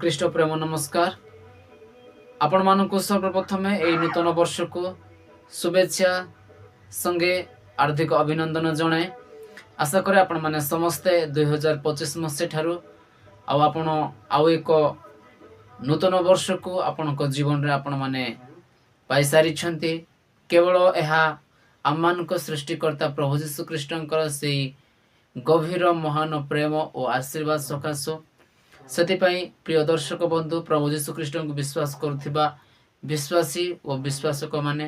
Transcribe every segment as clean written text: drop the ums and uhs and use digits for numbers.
ଖ୍ରୀଷ୍ଟ ପ୍ରେମ ନମସ୍କାର। ଆପଣମାନଙ୍କୁ ସର୍ବପ୍ରଥମେ ଏହି ନୂତନ ବର୍ଷକୁ ଶୁଭେଚ୍ଛା ସଙ୍ଗେ ହାର୍ଦ୍ଦିକ ଅଭିନନ୍ଦନ ଜଣାଏ। ଆଶା କରେ ଆପଣମାନେ ସମସ୍ତେ 2025 ମସିହା ଠାରୁ ଆପଣ ଆଉ ଏକ ନୂତନ ବର୍ଷକୁ ଆପଣଙ୍କ ଜୀବନରେ ଆପଣମାନେ ପାଇସାରିଛନ୍ତି। କେବଳ ଏହା ଆମମାନଙ୍କ ସୃଷ୍ଟିକର୍ତ୍ତା ପ୍ରଭୁ ଯୀଶୁ ଖ୍ରୀଷ୍ଟଙ୍କର ସେହି ଗଭୀର ମହାନ ପ୍ରେମ ଓ ଆଶୀର୍ବାଦ ସକାଶୁ। ସେଥିପାଇଁ ପ୍ରିୟ ଦର୍ଶକ ବନ୍ଧୁ, ପ୍ରଭୁ ଯୀଶୁ ଖ୍ରୀଷ୍ଟଙ୍କୁ ବିଶ୍ୱାସ କରୁଥିବା ବିଶ୍ୱାସୀ ଓ ବିଶ୍ୱାସକ ମାନେ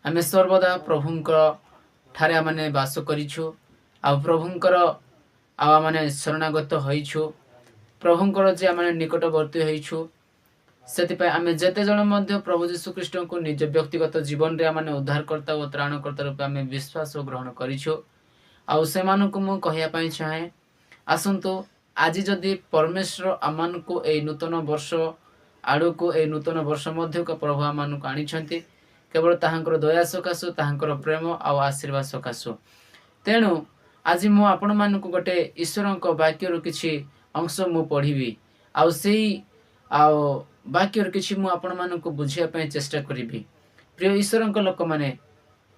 ଆମେ ସର୍ବଦା ପ୍ରଭୁଙ୍କର ଠାରେ ଆମେ ବାସ କରିଛୁ, ଆଉ ପ୍ରଭୁଙ୍କର ଆମେ ଶରଣାଗତ ହୋଇଛୁ, ପ୍ରଭୁଙ୍କର ଯେ ଆମେ ନିକଟବର୍ତ୍ତୀ ହୋଇଛୁ। ସେଥିପାଇଁ ଆମେ ଯେତେ ଜଣ ମଧ୍ୟ ପ୍ରଭୁ ଯୀଶୁ ଖ୍ରୀଷ୍ଟଙ୍କୁ ନିଜ ବ୍ୟକ୍ତିଗତ ଜୀବନରେ ଆମେ ଉଦ୍ଧାରକର୍ତ୍ତା ଓ ତ୍ରାଣକର୍ତ୍ତା ରୂପେ ଆମେ ବିଶ୍ୱାସ ଗ୍ରହଣ କରିଛୁ। ଆଉ ସେମାନଙ୍କୁ ମୁଁ କହିବା ପାଇଁ ଚାହେଁ, ଆସନ୍ତୁ ଆଜି ଯଦି ପରମେଶ୍ୱର ଆମମାନଙ୍କୁ ଏହି ନୂତନ ବର୍ଷ ଆଡ଼କୁ ଏହି ନୂତନ ବର୍ଷ ମଧ୍ୟକୁ ପ୍ରଭୁ ଆମମାନଙ୍କୁ ଆଣିଛନ୍ତି କେବଳ ତାହାଙ୍କର ଦୟା ସକାଶୁ, ତାହାଙ୍କର ପ୍ରେମ ଆଉ ଆଶୀର୍ବାଦ ସକାଶୁ। ତେଣୁ ଆଜି ମୁଁ ଆପଣମାନଙ୍କୁ ଗୋଟେ ଈଶ୍ୱରଙ୍କ ବାକ୍ୟରୁ କିଛି ଅଂଶ ମୁଁ ପଢ଼ିବି, ଆଉ ସେଇ ବାକ୍ୟରୁ କିଛି ମୁଁ ଆପଣମାନଙ୍କୁ ବୁଝିବା ପାଇଁ ଚେଷ୍ଟା କରିବି। ପ୍ରିୟ ଈଶ୍ୱରଙ୍କ ଲୋକମାନେ,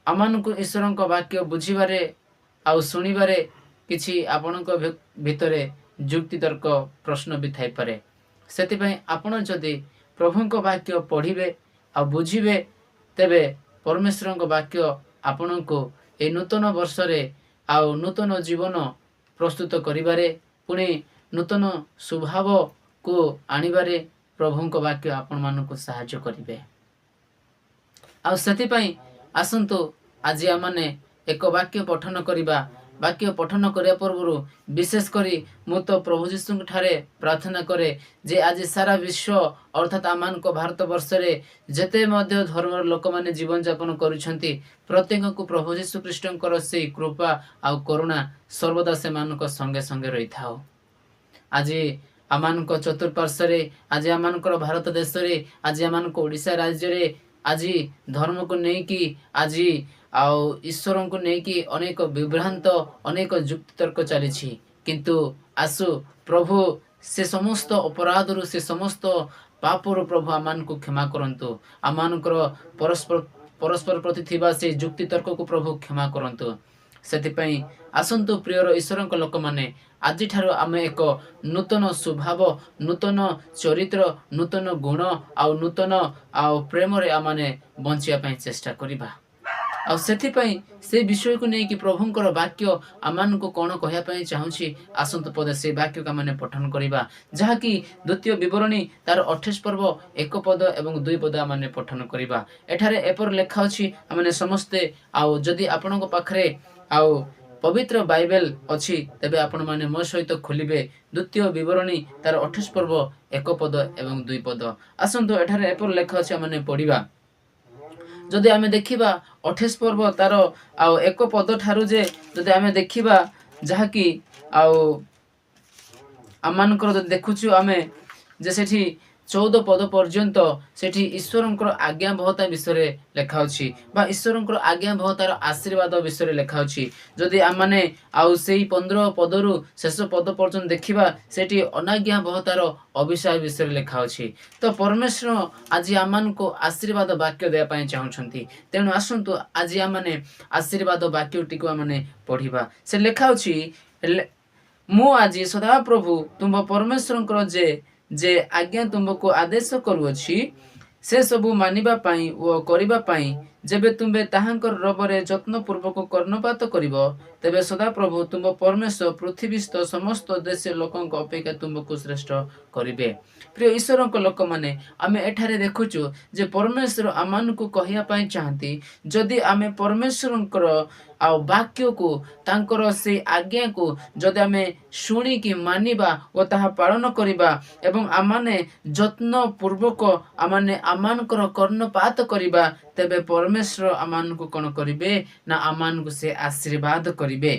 ଆମମାନଙ୍କୁ ଈଶ୍ୱରଙ୍କ ବାକ୍ୟ ବୁଝିବାରେ ଆଉ ଶୁଣିବାରେ କିଛି ଆପଣଙ୍କ ଭିତରେ ଯୁକ୍ତିତର୍କ ପ୍ରଶ୍ନ ବି ଥାଇପାରେ। ସେଥିପାଇଁ ଆପଣ ଯଦି ପ୍ରଭୁଙ୍କ ବାକ୍ୟ ପଢ଼ିବେ ଆଉ ବୁଝିବେ, ତେବେ ପରମେଶ୍ୱରଙ୍କ ବାକ୍ୟ ଆପଣଙ୍କୁ ଏହି ନୂତନ ବର୍ଷରେ ଆଉ ନୂତନ ଜୀବନ ପ୍ରସ୍ତୁତ କରିବାରେ, ପୁଣି ନୂତନ ସ୍ୱଭାବକୁ ଆଣିବାରେ ପ୍ରଭୁଙ୍କ ବାକ୍ୟ ଆପଣମାନଙ୍କୁ ସାହାଯ୍ୟ କରିବେ। ଆଉ ସେଥିପାଇଁ ଆସନ୍ତୁ ଆଜି ଆମମାନେ ଏକ ବାକ୍ୟ ପଠନ କରିବା। ବାକ୍ୟ ପଠନ କରିବା ପୂର୍ବରୁ ବିଶେଷ କରି ମୁଁ ତ ପ୍ରଭୁ ଯୀଶୁଙ୍କ ଠାରେ ପ୍ରାର୍ଥନା କରେ ଯେ ଆଜି ସାରା ବିଶ୍ୱ ଅର୍ଥାତ୍ ଆମମାନଙ୍କ ଭାରତ ବର୍ଷରେ ଯେତେ ମଧ୍ୟ ଧର୍ମର ଲୋକମାନେ ଜୀବନଯାପନ କରୁଛନ୍ତି, ପ୍ରତ୍ୟେକଙ୍କୁ ପ୍ରଭୁ ଯୀଶୁ ଖ୍ରୀଷ୍ଟଙ୍କର ସେହି କୃପା ଆଉ କରୁଣା ସର୍ବଦା ସେମାନଙ୍କ ସଙ୍ଗେ ସଙ୍ଗେ ରହିଥାଉ। ଆଜି ଆମମାନଙ୍କ ଚତୁଃପାର୍ଶ୍ୱରେ, ଆଜି ଆମମାନଙ୍କର ଭାରତ ଦେଶରେ, ଆଜି ଆମମାନଙ୍କ ଓଡ଼ିଶା ରାଜ୍ୟରେ ଆଜି ଧର୍ମକୁ ନେଇକି, ଆଜି ଆଉ ଈଶ୍ୱରଙ୍କୁ ନେଇକି ଅନେକ ବିଭ୍ରାନ୍ତ, ଅନେକ ଯୁକ୍ତିତର୍କ ଚାଲିଛି। କିନ୍ତୁ ଆସୁ ପ୍ରଭୁ ସେ ସମସ୍ତ ଅପରାଧରୁ, ସେ ସମସ୍ତ ପାପରୁ ପ୍ରଭୁ ଆମମାନଙ୍କୁ କ୍ଷମା କରନ୍ତୁ। ଆମମାନଙ୍କର ପରସ୍ପର ପ୍ରତି ଥିବା ସେ ଯୁକ୍ତିତର୍କକୁ ପ୍ରଭୁ କ୍ଷମା କରନ୍ତୁ। ସେଥିପାଇଁ ଆସନ୍ତୁ ପ୍ରିୟର ଈଶ୍ୱରଙ୍କ ଲୋକମାନେ, ଆଜିଠାରୁ ଆମେ ଏକ ନୂତନ ସ୍ୱଭାବ, ନୂତନ ଚରିତ୍ର, ନୂତନ ଗୁଣ ଆଉ ନୂତନ ପ୍ରେମରେ ଆମେ ବଞ୍ଚିବା ପାଇଁ ଚେଷ୍ଟା କରିବା। ଆଉ ସେଥିପାଇଁ ସେ ବିଷୟକୁ ନେଇକି ପ୍ରଭୁଙ୍କର ବାକ୍ୟ ଆମମାନଙ୍କୁ କ'ଣ କହିବା ପାଇଁ ଚାହୁଁଛି, ଆସନ୍ତୁ ପଦେ ସେ ବାକ୍ୟକୁ ଆମେ ପଠନ କରିବା, ଯାହାକି ଦ୍ୱିତୀୟ ବିବରଣୀ ତାର 28 ପର୍ବ 1 ପଦ ଏବଂ 2 ପଦ ଆମେ ପଠନ କରିବା। ଏଠାରେ ଏପରି ଲେଖା ଅଛି, ଆମେ ସମସ୍ତେ, ଆଉ ଯଦି ଆପଣଙ୍କ ପାଖରେ ଆଉ ପବିତ୍ର ବାଇବେଲ ଅଛି ତେବେ ଆପଣମାନେ ମୋ ସହିତ ଖୋଲିବେ ଦ୍ୱିତୀୟ ବିବରଣୀ ତାର 28 ପର୍ବ 1 ପଦ ଏବଂ 2 ପଦ। ଆସନ୍ତୁ ଏଠାରେ ଏପରି ଲେଖା ଅଛି, ଆମେ ପଢ଼ିବା। ଯଦି ଆମେ ଦେଖିବା 28 ପର୍ବ ତାର 1 ପଦ ଠାରୁ ଯେ ଯଦି ଆମେ ଦେଖିବା, ଯାହାକି ଆମମାନଙ୍କର ଯଦି ଦେଖୁଛୁ ଆମେ ଯେ ସେଠି 14 ପଦ ପର୍ଯ୍ୟନ୍ତ ସେଠି ଈଶ୍ୱରଙ୍କର ଆଜ୍ଞାବହତା ବିଷୟରେ ଲେଖା ଅଛି, ବା ଈଶ୍ୱରଙ୍କର ଆଜ୍ଞାବହତାର ଆଶୀର୍ବାଦ ବିଷୟରେ ଲେଖା ଅଛି। ଯଦି ଆମମାନେ ସେଇ 15 ପଦରୁ ଶେଷ ପଦ ପର୍ଯ୍ୟନ୍ତ ଦେଖିବା, ସେଠି ଅନାଜ୍ଞାବହତାର ଅଭିଶାପ ବିଷୟରେ ଲେଖା ଅଛି। ତ ପରମେଶ୍ୱର ଆଜି ଆମମାନଙ୍କୁ ଆଶୀର୍ବାଦ ବାକ୍ୟ ଦେବା ପାଇଁ ଚାହୁଁଛନ୍ତି। ତେଣୁ ଆସନ୍ତୁ ଆଜି ଆମମାନେ ଆଶୀର୍ବାଦ ବାକ୍ୟଟିକୁ ଆମେ ପଢ଼ିବା। ସେ ଲେଖା ଅଛି, ମୁଁ ଆଜି ସଦାପ୍ରଭୁ ତୁମ ପରମେଶ୍ୱରଙ୍କର ଯେ ଆଜ୍ଞା ତୁମକୁ ଆଦେଶ କରୁଅଛି, ସେ ସବୁ ମାନିବା ପାଇଁ ଓ କରିବା ପାଇଁ ଯେବେ ତୁମେ ତାହାଙ୍କର ରବରେ ଯତ୍ନପୂର୍ବକ କର୍ଣ୍ଣପାତ କରିବ, ତେବେ ସଦାପ୍ରଭୁ ତୁମ ପରମେଶ୍ୱର ପୃଥିବୀସ୍ଥ ସମସ୍ତ ଦେଶୀୟ ଲୋକଙ୍କ ଅପେକ୍ଷା ତୁମକୁ ଶ୍ରେଷ୍ଠ କରିବେ। ପ୍ରିୟ ଈଶ୍ୱରଙ୍କ ଲୋକମାନେ, ଆମେ ଏଠାରେ ଦେଖୁଛୁ ଯେ ପରମେଶ୍ୱର ଆମମାନଙ୍କୁ କହିବା ପାଇଁ ଚାହାନ୍ତି, ଯଦି ଆମେ ପରମେଶ୍ୱରଙ୍କର ବାକ୍ୟକୁ, ତାଙ୍କର ସେଇ ଆଜ୍ଞାକୁ ଯଦି ଆମେ ଶୁଣିକି ମାନିବା ଓ ତାହା ପାଳନ କରିବା ଏବଂ ଆମମାନେ ଯତ୍ନପୂର୍ବକ ଆମମାନଙ୍କର କର୍ଣ୍ଣପାତ କରିବା, ତେବେ ପରମେଶ୍ୱର ଆମମାନଙ୍କୁ କ'ଣ କରିବେ ନା ଆମମାନଙ୍କୁ ସେ ଆଶୀର୍ବାଦ କରିବେ।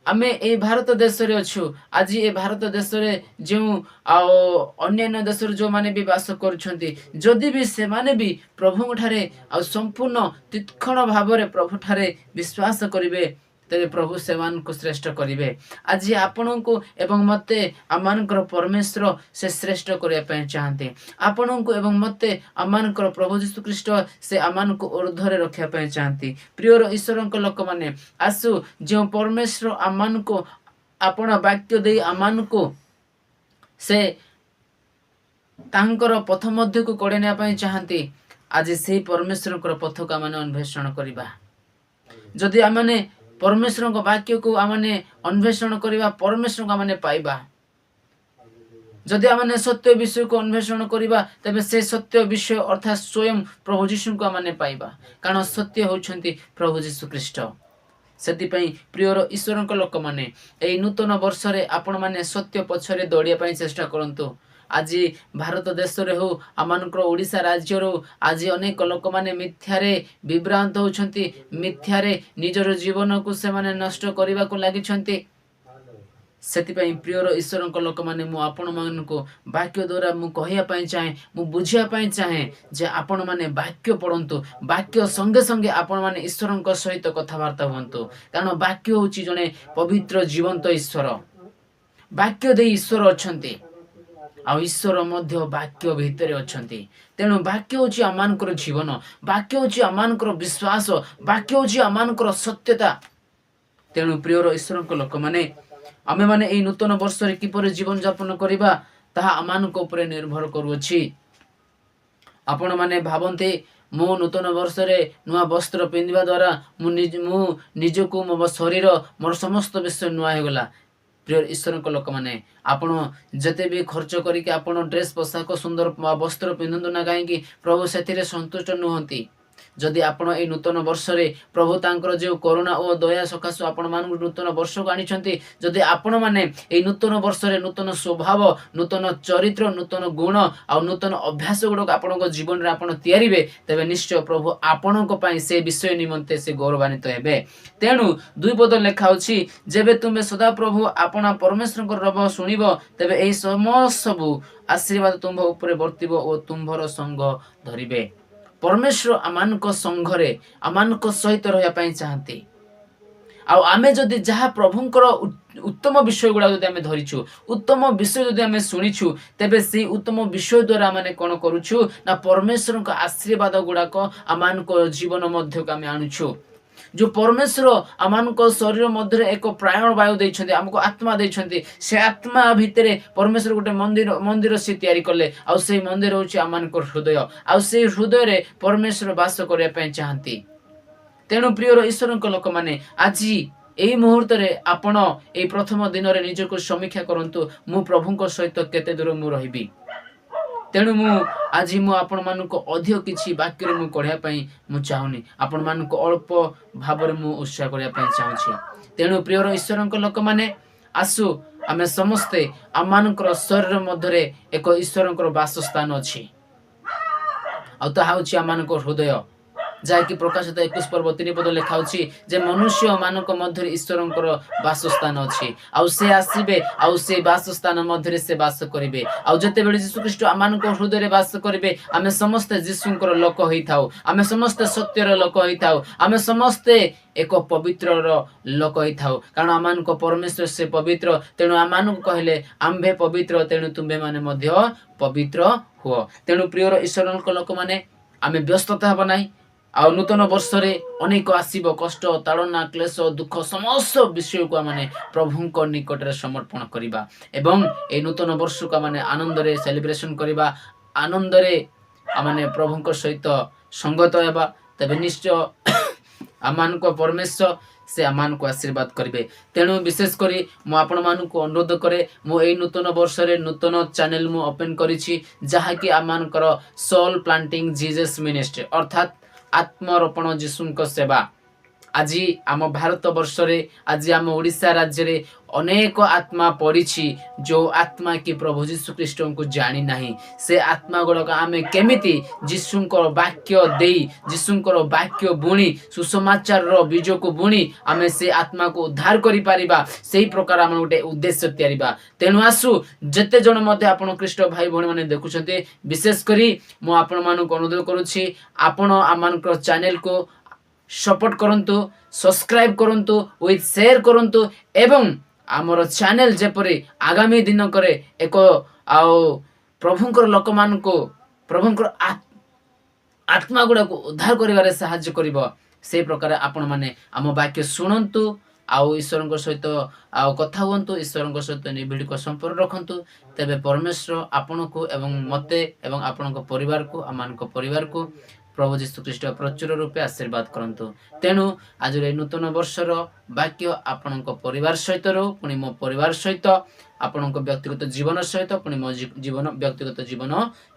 ଆମେ এই ଭାରତ ଦେଶରେ ଅଛୁ। ଆଜି ଏ ଭାରତ ଦେଶରେ ଯେଉଁ ଅନ୍ୟାନ୍ୟ ଦେଶରେ ଯେଉଁମାନେ ବି ବାସ କରୁଛନ୍ତି, ଯଦି ବି ସେମାନେ ବି ପ୍ରଭୁଙ୍କ ଠାରେ ସମ୍ପୂର୍ଣ୍ଣ ତୀକ୍ଷ୍ଣ ଭାବରେ ପ୍ରଭୁଠାରେ ବିଶ୍ୱାସ କରିବେ, ତେବେ ପ୍ରଭୁ ସେମାନଙ୍କୁ ଶ୍ରେଷ୍ଠ କରିବେ। ଆଜି ଆପଣଙ୍କୁ ଏବଂ ମୋତେ ଆମମାନଙ୍କର ପରମେଶ୍ୱର ସେ ଶ୍ରେଷ୍ଠ କରିବା ପାଇଁ ଚାହାନ୍ତି। ଆପଣଙ୍କୁ ଏବଂ ମୋତେ ଆମମାନଙ୍କର ପ୍ରଭୁ ଯୀଶୁଖ୍ରୀଷ୍ଟ ସେ ଆମମାନଙ୍କୁ ଉର୍ଦ୍ଧ୍ୱରେ ରଖିବା ପାଇଁ ଚାହାନ୍ତି। ପ୍ରିୟର ଈଶ୍ୱରଙ୍କ ଲୋକମାନେ, ଆସୁ ଯେଉଁ ପରମେଶ୍ୱର ଆମମାନଙ୍କୁ ଆପଣ ବାକ୍ୟ ଦେଇ ଆମମାନଙ୍କୁ ସେ ତାଙ୍କର ପଥ ମଧ୍ୟକୁ କଢ଼େଇ ନେବା ପାଇଁ ଚାହାନ୍ତି, ଆଜି ସେହି ପରମେଶ୍ୱରଙ୍କର ପଥକୁ ଆମେ ଅନ୍ୱେଷଣ କରିବା। ଯଦି ଆମେ ପରମେଶ୍ୱରଙ୍କ ବାକ୍ୟକୁ ଆମେ ଅନ୍ୱେଷଣ କରିବା, ପରମେଶ୍ୱରଙ୍କୁ ଆମେ ପାଇବା। ଯଦି ଆମେ ସତ୍ୟ ବିଷୟକୁ ଅନ୍ୱେଷଣ କରିବା, ତେବେ ସେ ସତ୍ୟ ବିଷୟ ଅର୍ଥାତ୍ ସ୍ୱୟଂ ପ୍ରଭୁ ଯୀଶୁଙ୍କୁ ଆମେ ପାଇବା, କାରଣ ସତ୍ୟ ହେଉଛନ୍ତି ପ୍ରଭୁ ଯୀଶୁଖ୍ରୀଷ୍ଟ। ସେଥିପାଇଁ ପ୍ରିୟର ଈଶ୍ୱରଙ୍କ ଲୋକମାନେ, ଏହି ନୂତନ ବର୍ଷରେ ଆପଣମାନେ ସତ୍ୟ ପଛରେ ଦୌଡ଼ିବା ପାଇଁ ଚେଷ୍ଟା କରନ୍ତୁ। ଆଜି ଭାରତ ଦେଶରେ ହଉ, ଆମମାନଙ୍କର ଓଡ଼ିଶା ରାଜ୍ୟରୁ ଆଜି ଅନେକ ଲୋକମାନେ ମିଥ୍ୟାରେ ବିଭ୍ରାନ୍ତ ହେଉଛନ୍ତି, ମିଥ୍ୟାରେ ନିଜର ଜୀବନକୁ ସେମାନେ ନଷ୍ଟ କରିବାକୁ ଲାଗିଛନ୍ତି। ସେଥିପାଇଁ ପ୍ରିୟର ଈଶ୍ୱରଙ୍କ ଲୋକମାନେ, ମୁଁ ଆପଣମାନଙ୍କୁ ବାକ୍ୟ ଦ୍ୱାରା ମୁଁ କହିବା ପାଇଁ ଚାହେଁ, ମୁଁ ବୁଝିବା ପାଇଁ ଚାହେଁ ଯେ ଆପଣମାନେ ବାକ୍ୟ ପଢ଼ନ୍ତୁ। ବାକ୍ୟ ସଙ୍ଗେ ସଙ୍ଗେ ଆପଣମାନେ ଈଶ୍ୱରଙ୍କ ସହିତ କଥାବାର୍ତ୍ତା ହୁଅନ୍ତୁ, କାରଣ ବାକ୍ୟ ହେଉଛି ଜଣେ ପବିତ୍ର ଜୀବନ୍ତ ଈଶ୍ୱର। ବାକ୍ୟ ଦେଇ ଈଶ୍ୱର ଅଛନ୍ତି, ଆଉ ଈଶ୍ୱର ମଧ୍ୟ ବାକ୍ୟ ଭିତରେ ଅଛନ୍ତି। ତେଣୁ ବାକ୍ୟ ହେଉଛି ଆମମାନଙ୍କର ଜୀବନ, ବାକ୍ୟ ହେଉଛି ଆମମାନଙ୍କର ବିଶ୍ୱାସ, ବାକ୍ୟ ହେଉଛି ଆମମାନଙ୍କର ସତ୍ୟତା। ତେଣୁ ପ୍ରିୟର ଈଶ୍ୱରଙ୍କ ଲୋକମାନେ, ଆମେମାନେ ଏହି ନୂତନ ବର୍ଷରେ କିପରି ଜୀବନଯାପନ କରିବା, ତାହା ଆମମାନଙ୍କ ଉପରେ ନିର୍ଭର କରୁଅଛି। ଆପଣମାନେ ଭାବନ୍ତି, ମୁଁ ନୂତନ ବର୍ଷରେ ନୂଆ ବସ୍ତ୍ର ପିନ୍ଧିବା ଦ୍ୱାରା ମୁଁ ନିଜକୁ, ମୋ ଶରୀର, ମୋର ସମସ୍ତ ବିଷୟ ନୂଆ ହେଇଗଲା। ପ୍ରିୟ ଈଶ୍ୱରଙ୍କ ଲୋକମାନେ, ଆପଣ ଯେତେ ବି ଖର୍ଚ୍ଚ କରିକି ଆପଣ ଡ୍ରେସ୍ ପୋଷାକ ସୁନ୍ଦର ବସ୍ତ୍ର ପିନ୍ଧନ୍ତୁ ନା କାହିଁକି, ପ୍ରଭୁ ସେଥିରେ ସନ୍ତୁଷ୍ଟ ନୁହନ୍ତି। ଯଦି ଆପଣ ଏହି ନୂତନ ବର୍ଷରେ ପ୍ରଭୁ ତାଙ୍କର ଯେଉଁ କରୁଣା ଓ ଦୟା ସକାଶୁ ଆପଣମାନଙ୍କୁ ନୂତନ ବର୍ଷକୁ ଆଣିଛନ୍ତି, ଯଦି ଆପଣମାନେ ଏହି ନୂତନ ବର୍ଷରେ ନୂତନ ସ୍ୱଭାବ, ନୂତନ ଚରିତ୍ର, ନୂତନ ଗୁଣ ଆଉ ନୂତନ ଅଭ୍ୟାସ ଗୁଡ଼ାକ ଆପଣଙ୍କ ଜୀବନରେ ଆପଣ ତିଆରିବେ, ତେବେ ନିଶ୍ଚୟ ପ୍ରଭୁ ଆପଣଙ୍କ ପାଇଁ ସେ ବିଷୟ ନିମନ୍ତେ ସେ ଗୌରବାନ୍ୱିତ ହେବେ। ତେଣୁ 2 ପଦ ଲେଖା ଅଛି, ଯେବେ ତୁମେ ସଦାପ୍ରଭୁ ଆପଣ ପରମେଶ୍ୱରଙ୍କ ରବ ଶୁଣିବ, ତେବେ ଏହି ସବୁ ଆଶୀର୍ବାଦ ତୁମ୍ଭ ଉପରେ ବର୍ତ୍ତିବ ଓ ତୁମ୍ଭର ସଙ୍ଗ ଧରିବେ। ପରମେଶ୍ୱର ଆମମାନଙ୍କ ସଂଘରେ ଆମମାନଙ୍କ ସହିତ ରହିବା ପାଇଁ ଚାହାନ୍ତି। ଆଉ ଆମେ ଯଦି ଯାହା ପ୍ରଭୁଙ୍କର ଉତ୍ତମ ବିଷୟ ଗୁଡ଼ାକ ଯଦି ଆମେ ଧରିଛୁ, ଉତ୍ତମ ବିଷୟ ଯଦି ଆମେ ଶୁଣିଛୁ, ତେବେ ସେଇ ଉତ୍ତମ ବିଷୟ ଦ୍ୱାରା ଆମେ କ'ଣ କରୁଛୁ ନା ପରମେଶ୍ୱରଙ୍କ ଆଶୀର୍ବାଦ ଗୁଡ଼ାକ ଆମମାନଙ୍କ ଜୀବନ ମଧ୍ୟକୁ ଆମେ ଆଣୁଛୁ। ଯେଉଁ ପରମେଶ୍ୱର ଆମମାନଙ୍କ ଶରୀର ମଧ୍ୟରେ ଏକ ପ୍ରାଣ ବାୟୁ ଦେଇଛନ୍ତି, ଆମକୁ ଆତ୍ମା ଦେଇଛନ୍ତି, ସେ ଆତ୍ମା ଭିତରେ ପରମେଶ୍ୱର ଗୋଟେ ମନ୍ଦିର ସେ ତିଆରି କଲେ, ଆଉ ସେଇ ମନ୍ଦିର ହେଉଛି ଆମମାନଙ୍କର ହୃଦୟ, ଆଉ ସେଇ ହୃଦୟରେ ପରମେଶ୍ୱର ବାସ କରିବା ପାଇଁ ଚାହାନ୍ତି। ତେଣୁ ପ୍ରିୟର ଈଶ୍ୱରଙ୍କ ଲୋକମାନେ, ଆଜି ଏହି ମୁହୂର୍ତ୍ତରେ ଆପଣ ଏହି ପ୍ରଥମ ଦିନରେ ନିଜକୁ ସମୀକ୍ଷା କରନ୍ତୁ, ମୁଁ ପ୍ରଭୁଙ୍କ ସହିତ କେତେ ଦୂର ମୁଁ ରହିବି। ତେଣୁ ଆଜି ମୁଁ ଆପଣମାନଙ୍କୁ ଅଧିକ କିଛି ବାକ୍ୟରେ ମୁଁ କହିବା ପାଇଁ ମୁଁ ଚାହୁଁନି, ଆପଣମାନଙ୍କୁ ଅଳ୍ପ ଭାବରେ ମୁଁ ଉତ୍ସାହ କରିବା ପାଇଁ ଚାହୁଁଛି। ତେଣୁ ପ୍ରିୟର ଈଶ୍ୱରଙ୍କ ଲୋକମାନେ, ଆସୁ ଆମେ ସମସ୍ତେ ଆମମାନଙ୍କର ଶରୀର ମଧ୍ୟରେ ଏକ ଈଶ୍ୱରଙ୍କର ବାସସ୍ଥାନ ଅଛି, ଆଉ ତାହା ହେଉଛି ଆମମାନଙ୍କ ହୃଦୟ, ଯାହାକି ପ୍ରକାଶିତ 21 ପର୍ବ 3 ପଦ ଲେଖା ଅଛି ଯେ ମନୁଷ୍ୟ ମାନଙ୍କ ମଧ୍ୟରେ ଈଶ୍ୱରଙ୍କର ବାସସ୍ଥାନ ଅଛି, ଆଉ ସେ ଆସିବେ, ଆଉ ସେ ବାସସ୍ଥାନ ମଧ୍ୟରେ ସେ ବାସ କରିବେ। ଆଉ ଯେତେବେଳେ ଯୀଶୁଖ୍ରୀଷ୍ଟ ଆମମାନଙ୍କ ହୃଦୟରେ ବାସ କରିବେ, ଆମେ ସମସ୍ତେ ଯୀଶୁଙ୍କର ଲୋକ ହେଇଥାଉ, ଆମେ ସମସ୍ତେ ସତ୍ୟର ଲୋକ ହେଇଥାଉ, ଆମେ ସମସ୍ତେ ଏକ ପବିତ୍ରର ଲୋକ ହେଇଥାଉ, କାରଣ ଆମମାନଙ୍କ ପରମେଶ୍ୱର ସେ ପବିତ୍ର। ତେଣୁ ଆମମାନଙ୍କୁ କହିଲେ, ଆମ୍ଭେ ପବିତ୍ର, ତେଣୁ ତୁମ୍ଭେମାନେ ମଧ୍ୟ ପବିତ୍ର ହୁଅ। ତେଣୁ ପ୍ରିୟର ଈଶ୍ୱରଙ୍କ ଲୋକମାନେ, ଆମେ ବ୍ୟସ୍ତତା ହେବ ନାହିଁ। ଆଉ ନୂତନ ବର୍ଷରେ ଅନେକ ଆସିବ କଷ୍ଟ, ତାଡ଼ନା, କ୍ଲେଶ, ଦୁଃଖ, ସମସ୍ତ ବିଷୟକୁ ଆମେ ପ୍ରଭୁଙ୍କ ନିକଟରେ ସମର୍ପଣ କରିବା ଏବଂ ଏହି ନୂତନ ବର୍ଷକୁ ଆମେ ଆନନ୍ଦରେ ସେଲିବ୍ରେସନ୍ କରିବା, ଆନନ୍ଦରେ ଆମେ ପ୍ରଭୁଙ୍କ ସହିତ ସଙ୍ଗତ ହେବା। ତେବେ ନିଶ୍ଚୟ ଆମମାନଙ୍କ ପରମେଶ୍ୱର ସେ ଆମମାନଙ୍କୁ ଆଶୀର୍ବାଦ କରିବେ। ତେଣୁ ବିଶେଷ କରି ମୁଁ ଆପଣମାନଙ୍କୁ ଅନୁରୋଧ କରେ, ମୁଁ ଏହି ନୂତନ ବର୍ଷରେ ନୂତନ ଚ୍ୟାନେଲ ମୁଁ ଓପେନ୍ କରିଛି, ଯାହାକି ଆମମାନଙ୍କର ସୋଲ୍ ପ୍ଲାଣ୍ଟିଂ ଜିଜସ୍ ମିନିଷ୍ଟ୍ରି ଅର୍ଥାତ୍ ଆତ୍ମରୋପଣ ଯୀଶୁଙ୍କ ସେବା। ଆଜି ଆମ ଭାରତ ବର୍ଷରେ, ଆଜି ଆମ ଓଡ଼ିଶା ରାଜ୍ୟରେ ଅନେକ ଆତ୍ମା ପଡ଼ିଛି, ଯେଉଁ ଆତ୍ମା କି ପ୍ରଭୁ ଯୀଶୁଖ୍ରୀଷ୍ଟଙ୍କୁ ଜାଣି ନାହିଁ। ସେ ଆତ୍ମା ଗୁଡ଼ାକ ଆମେ କେମିତି ଯୀଶୁଙ୍କର ବାକ୍ୟ ଦେଇ, ଯୀଶୁଙ୍କର ବାକ୍ୟ ବୁଣି, ସୁସମାଚାରର ବୀଜକୁ ବୁଣି ଆମେ ସେ ଆତ୍ମାକୁ ଉଦ୍ଧାର କରିପାରିବା, ସେହି ପ୍ରକାର ଆମେ ଗୋଟେ ଉଦ୍ଦେଶ୍ୟ ତିଆରିବା। ତେଣୁ ଆସୁ, ଯେତେ ଜଣ ମଧ୍ୟ ଆପଣ ଖ୍ରୀଷ୍ଟ ଭାଇ ଭଉଣୀମାନେ ଦେଖୁଛନ୍ତି, ବିଶେଷ କରି ମୁଁ ଆପଣମାନଙ୍କୁ ଅନୁରୋଧ କରୁଛି, ଆପଣ ଆମମାନଙ୍କର ଚ୍ୟାନେଲକୁ ସପୋର୍ଟ କରନ୍ତୁ, ସବସ୍କ୍ରାଇବ୍ କରନ୍ତୁ, ୱିଥ୍ ସେୟାର କରନ୍ତୁ ଏବଂ ଆମର ଚ୍ୟାନେଲ ଯେପରି ଆଗାମୀ ଦିନକରେ ଏକ ଆଉ ପ୍ରଭୁଙ୍କର ଲୋକମାନଙ୍କୁ ପ୍ରଭୁଙ୍କର ଆତ୍ମା ଗୁଡ଼ାକୁ ଉଦ୍ଧାର କରିବାରେ ସାହାଯ୍ୟ କରିବ। ସେଇ ପ୍ରକାର ଆପଣମାନେ ଆମ ବାକ୍ୟ ଶୁଣନ୍ତୁ ଆଉ ଈଶ୍ୱରଙ୍କ ସହିତ ଆଉ କଥା ହୁଅନ୍ତୁ, ଈଶ୍ୱରଙ୍କ ସହିତ ନିବିଡ଼ ସମ୍ପର୍କ ରଖନ୍ତୁ। ତେବେ ପରମେଶ୍ୱର ଆପଣଙ୍କୁ ଏବଂ ମୋତେ ଏବଂ ଆପଣଙ୍କ ପରିବାରକୁ ଆମମାନଙ୍କ ପରିବାରକୁ ପ୍ରଭୁ ଯୀଶୁ ଖ୍ରୀଷ୍ଟ ପ୍ରଚୁର ରୂପେ ଆଶୀର୍ବାଦ କରନ୍ତୁ। ତେଣୁ ଆଜିର ଏହି ନୂତନ ବର୍ଷର ବାକ୍ୟ ଆପଣଙ୍କ ପରିବାର ସହିତ ରହୁ, ପୁଣି ମୋ ପରିବାର ସହିତ, ଆପଣଙ୍କ ବ୍ୟକ୍ତିଗତ ଜୀବନ ସହିତ, ପୁଣି ମୋ ବ୍ୟକ୍ତିଗତ ଜୀବନ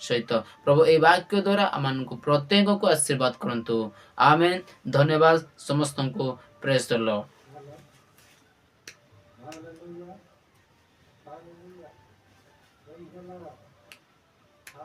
ସହିତ ପ୍ରଭୁ ଏହି ବାକ୍ୟ ଦ୍ୱାରା ଆମମାନଙ୍କୁ ପ୍ରତ୍ୟେକକୁ ଆଶୀର୍ବାଦ କରନ୍ତୁ। ଆମେନ୍। ଧନ୍ୟବାଦ ସମସ୍ତଙ୍କୁ। ପ୍ରେଜ୍ ଦ ଲର୍ଡ।